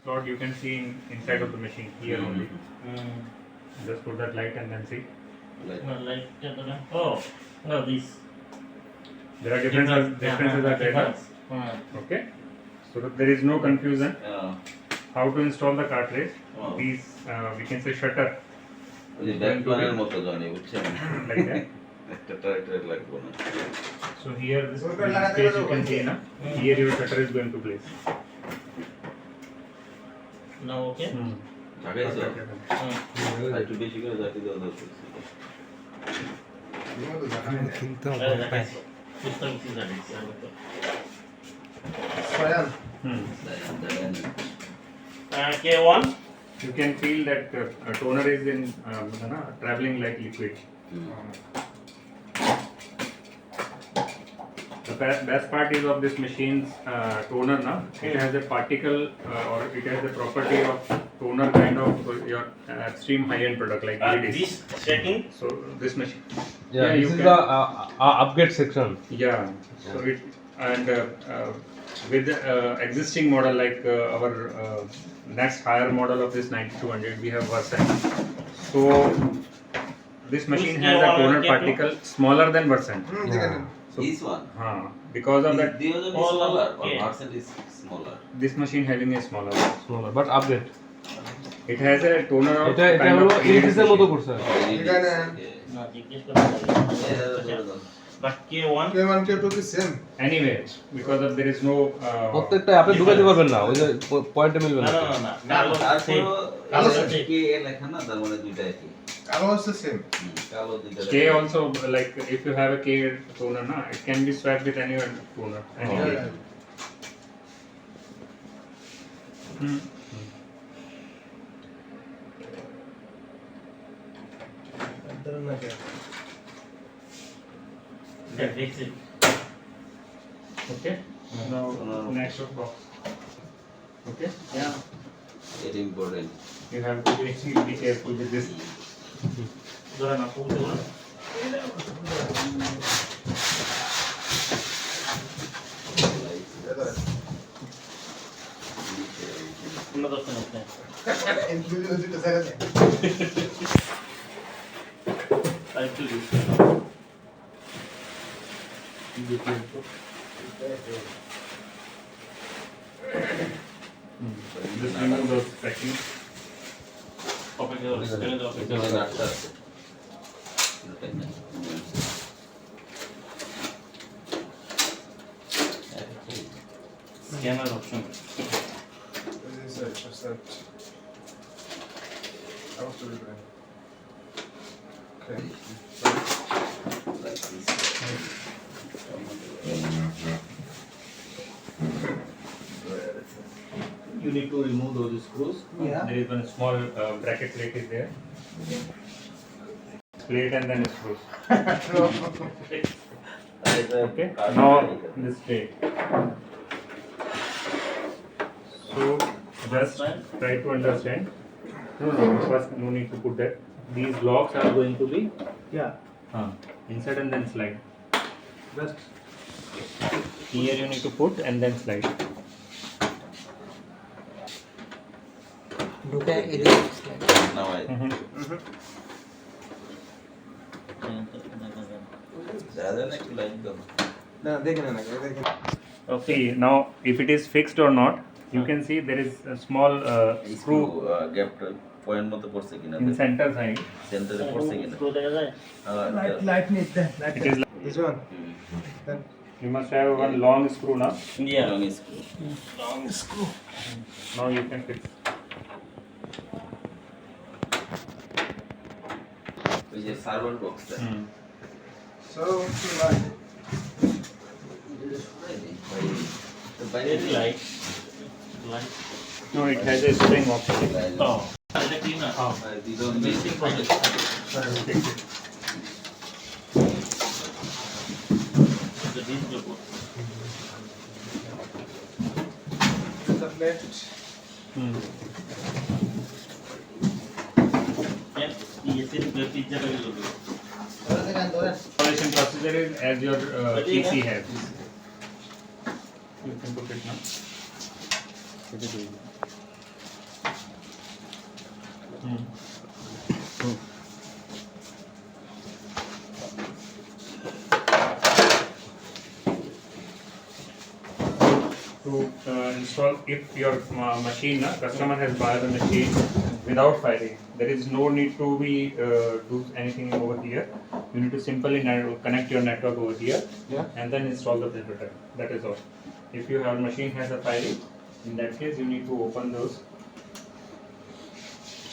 slot you can see inside of the machine here only. Just put that light and then see. Oh, no, this. There are differences are there. Okay. So that there is no confusion. How to install the cartridge? These we can say shutter. like that. So here this space you can see na. Here your shutter is going to place. Now okay. K1. You can feel that toner is in traveling like liquid. The best part is of this machine's toner na. It has a particle or it has the property of toner kind of your extreme high-end product like LEDs. This setting. So this machine. Yeah, you this is can, the upgrade section. Yeah. So it and with the existing model like our next higher model of this 9200 we have Versant. So this machine has a toner particle smaller than Versant. So, This one. Because of that, The other is smaller. Or Versant is smaller. this machine having a smaller one. Smaller, but upgrade. It has a toner of এটা kind of এর মতো করছে But K1. K1 K2 কি same anyway because of there is no প্রত্যেকটা আপনি ঢুকাতে পারবেন না ওই যে পয়েন্টে মিলবে না কালো same. কে লেখা না তার মানে দুইটা একই কালো হচ্ছে সেম কালো দুইটা K also like if you have a K toner na it can be swapped with any other toner. Anyway. That fix it. Okay. Now next box. Okay. Yeah. Very important. You have to be careful with this. ধরে না পুরো না কোনো দোষ নেই including দুটো জায়গা নেই তাই তো Just remove those packings. অপেক্ষা করো স্ক্যানে দাও এটা হলো আটটা আছে এটা না scanner option search. I was to read. Okay. like this. You need to remove those screws. Yeah. There is one small bracket plate is there. Plate and then screws. Okay. Now this tray. So just try to understand. No. First, no need to put that. These blocks are going to be inside and then slide. Just Here you need to put and then slide. Now I ज़्यादा ना क्यों line करो না দেখে না দেখে Okay. Now, if it is fixed or not, you can see there is a small screw gap point মতো পড়ছে কিনা in center side. সেন্টারে পড়ছে কিনা স্ক্রু দেখা যায় light neat then light It is. this one then You must have one long screw now. Yeah long screw long screw Now you can fix. ওই যে সার্ভার বক্সটা so like বাইরে light light No, it has a spring option. তো এটা কি না দিদন basic process I will fix it. the display board the left ये सिर्फ पिज्जा का यूज होगा Installation procedure is as your PC has. You can put it now. To install, if your machine, customer has bought the machine without firing, there is no need to be do anything over here. You need to simply connect your network over here, and then install the printer. That is all. If your machine has a firing, in that case you need to open those.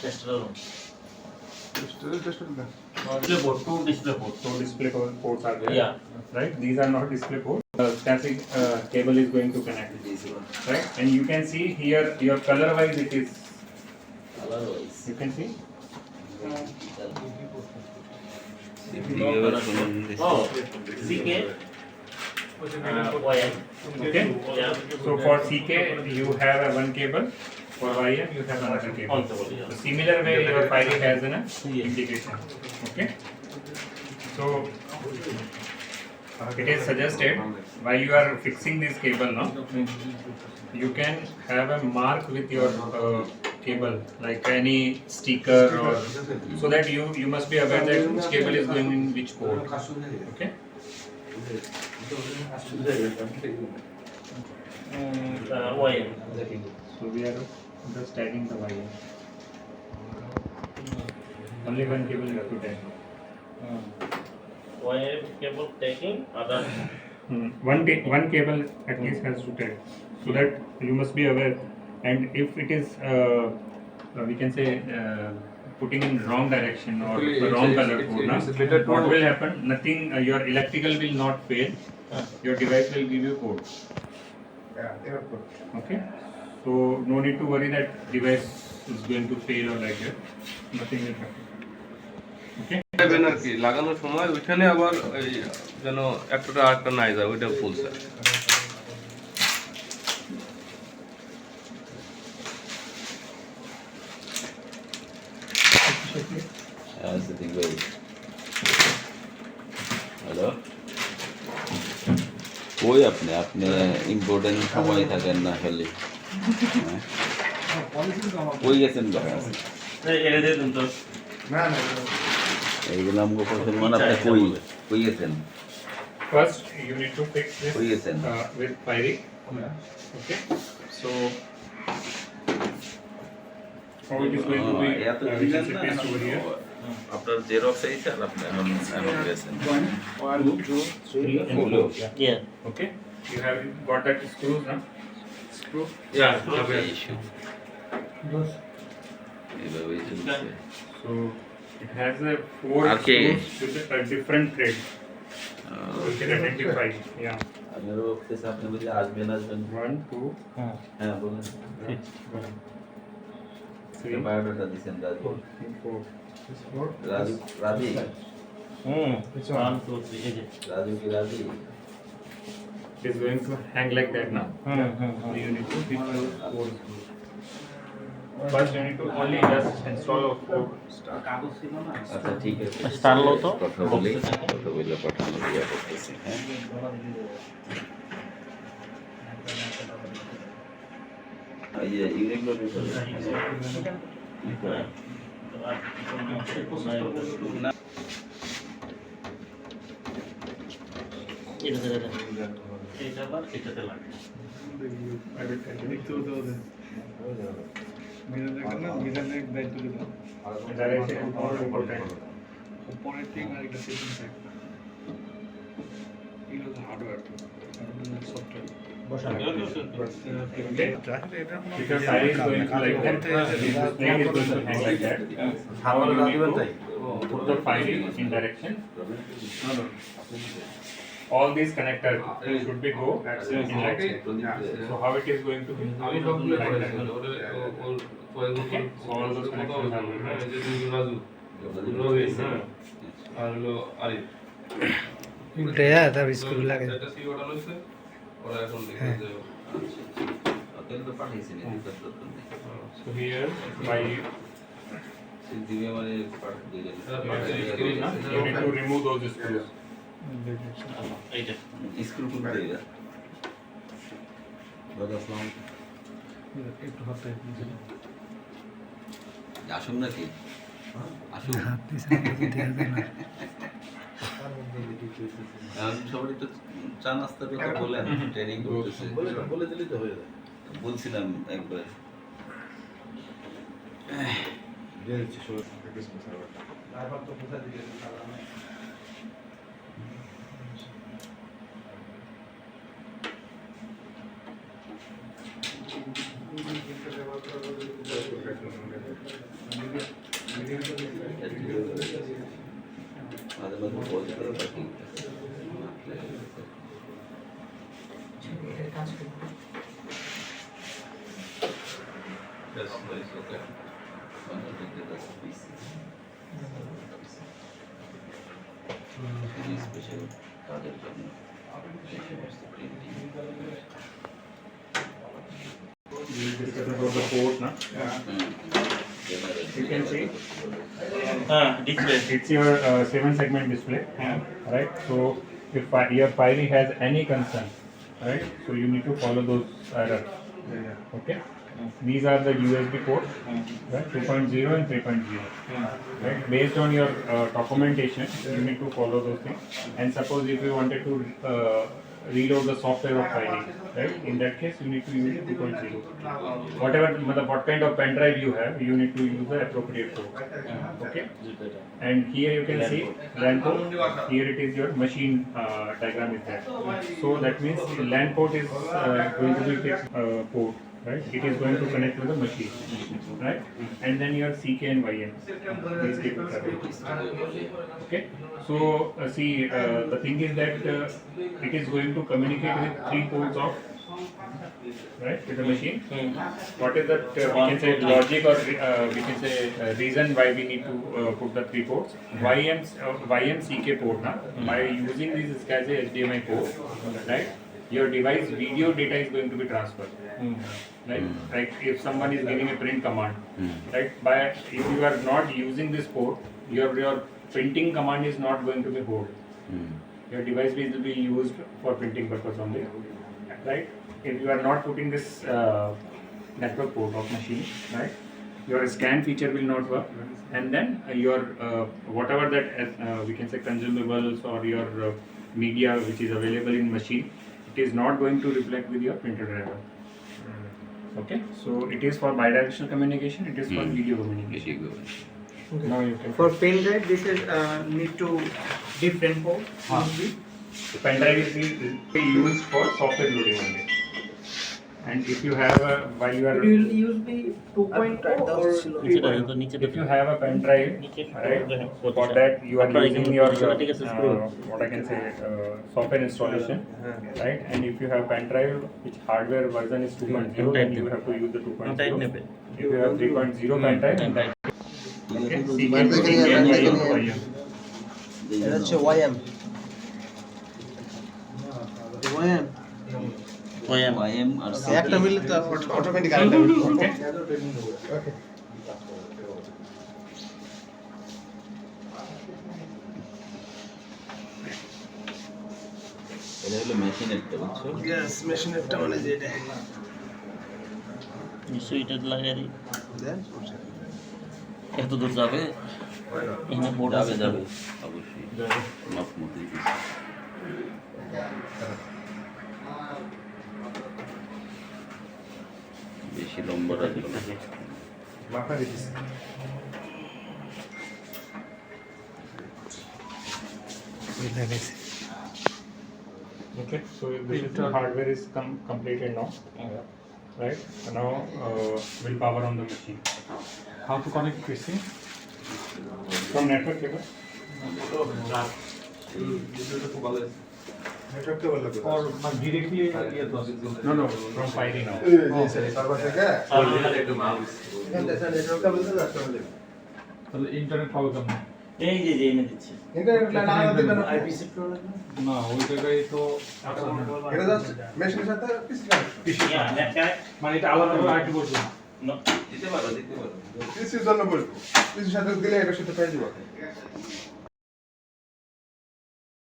Tester room. Just Display board, two display boards. So display ports are there. Yeah. Right. These are not display ports. Static cable is going to connect. Right. And you can see here your color wise it is. Otherwise, You can see. Oh, CK. YM. Okay. Yeah. So for CK you have a one cable. For YM you have another cable. Also, yeah. So similar way your firing has an Yes. indication. Okay. So it is suggested while you are fixing this cable now, you can have a mark with your cable, like any sticker or so that you must be aware that which cable is going in which port. Okay. YM. So we are just tagging the wire. Only one cable you have to tag. YM cable taking other. One cable at least has to tag, so that you must be aware. And if it is, we can say, putting in wrong direction or wrong color code, na, what will happen? Nothing. Your electrical will not fail. Your device will give you code. Yeah, they are good. Okay. So no need to worry that device is going to fail or like that. Nothing will happen. Okay. দেবেন আর কি লাগানোর সময় ওইখানে আবার এই যেন একটা আরেকটা নাই যায় ওইটা বলছে Sitting way. Hello? কই আপনি আপনি ইম্পর্টেন্ট সময় থাকেন না খালি কই গেছেন এনে দিয়ে দিন তো। না না এইগুলো আমাকে কোশ্চেন মানে আপনি কই কই গেছেন First, you need to fix this কই গেছেন with firing. Okay. So how it is going to be? এত We দিলেন can না see paste over here. আপনার জেরক্স এই স্যার আপনি এখন গেছেন 1 2 Three and Hello. four. Yeah. Yeah. Okay. You have got that screws now. screw issue এইভাবেই চলছে So it has a four Okay. screws with a different thread. So you can identify. Yeah. আমি বলতেছি আপনি বলে আসবেন 1, 2, হ্যাঁ বলেন 3, biodata দিছেন রাজু 4. this 4 রাজু রাজি which 1 one 2 3 এই যে। রাজু কি রাজি It is going to hang like that now. So you need to fix those four screws. First you need to only just install a four. আচ্ছা ঠিক আছে Start লো তো। কথা বলি কথা বলে পাঠানো দিয়া করতেছি হ্যাঁ এই যে ইউনিকলো না এটাতে দেন। এটা আবার এটাতে লাগে। I will tell you. Mirror দেখেন না মিররের দায়িত্ব দিতে Direction is more important. উপরের থিং আর একটা সেটিং থাকে এটা হচ্ছে hardware software Okay. If your side is going to like that, this plane is going to hang like that. How you need to put the firing in direction. All these connectors should be go in like that. So how it is going to be like that. Okay. So all those connectors are going like that. আর হলো আরিফ উল্টায়া তারপর screw লাগে এটা C order হইছে ওরা এখন দেখে যে তাহলে তো পাঠিয়েছেন এই তো So here by দিবে মানে পাঠিয়ে দিলেন screws, na, you need to remove those screws. এইটা। স্ক্রু খুলতে দিবেন দাদা আসসালামু একটু হাতে আসুন নাকি আসুন হাত দিয়ে সামনে দিয়ে দেওয়া যায় না। এখন সবাই তো চা নাস্তার কথা বলেন ট্রেনিং করতেছে বলে দিলে তো হয়ে যায় বলছিলাম একবার মাঝে মাঝে বলতে পারি Yes, nice, okay. Special তাদের জন্য This is about the port, na? You can see হ্যাঁ display it's your 7-segment display, right? So if your file has any concern, right? So you need to follow those errors. Okay. These are the USB ports, right? 2.0 and 3.0. Right? Based on your documentation, you need to follow those things. And suppose if you wanted to reload the software of filing, right? In that case, you need to use 2.0. Whatever, what kind of pen drive you have, you need to use the appropriate port. Okay. And here you can see LAN port. Here it is your machine diagram is there. So that means the LAN port is going to be fixed port. Right, it is going to connect to the machine, right? And then your CK and YM. These cables are there. Okay. So see, the thing is that it is going to communicate with 3 ports of, right, with the machine. What is that? We can say logic, or we can say reason why we need to put the 3 ports. YM CK port. Now, by using this as a HDMI port, right? Your device video data is going to be transferred. Right? Like if someone is giving a print command, right? If you are not using this port, your printing command is not going to be hold. Your device will be used for printing purpose only, right? If you are not putting this network port of machine, right? Your scan feature will not work, and then your whatever that we can say consumables or your media which is available in machine, it is not going to reflect with your printer driver. Okay, so it is for bidirectional communication. It is for video communication. Now you can. For pen drive, this is need to different port. The pen drive is used for software loading only. And if you have a while you are You will use the 2.0 or নিচেটা তো নিচেটা if you have a pen drive, right, for that you are using your what I can say software installation, right? And if you have pen drive which hardware version is 2.0, then you have to use the 2.0. If you have 3.0 pen drive, then that okay. এটা হচ্ছে YM YM আর একটা মিলে তো automatic আরেকটা Okay. এটা হলো মেশিনেরটা বুঝছো yes মেশিনেরটা মানে যেটা নিশ্চয়ই এটা লাগিয়ে দিই দেন এত দূর যাবে এখানে বোর্ড যাবে আছে যাবে অবশ্যই মাপ মতো বেশি লম্বা রাখবে না মাথা দিচ্ছি দেখাইছে। Okay, so this is the hardware is completed now, right? So now we'll power on the machine. How to connect PC? From network cable? Or directly No, no, from Fire now. তাহলে internet পাবো কেমন? এই যে এনে দিচ্ছে না ওই জায়গায় তো মানে এটা আলাদা করে আরেকটু বলবো না দিতে পারো পিসির জন্য বলবো পিসির সাথে দিলে এটার সাথে পেয়ে যাবো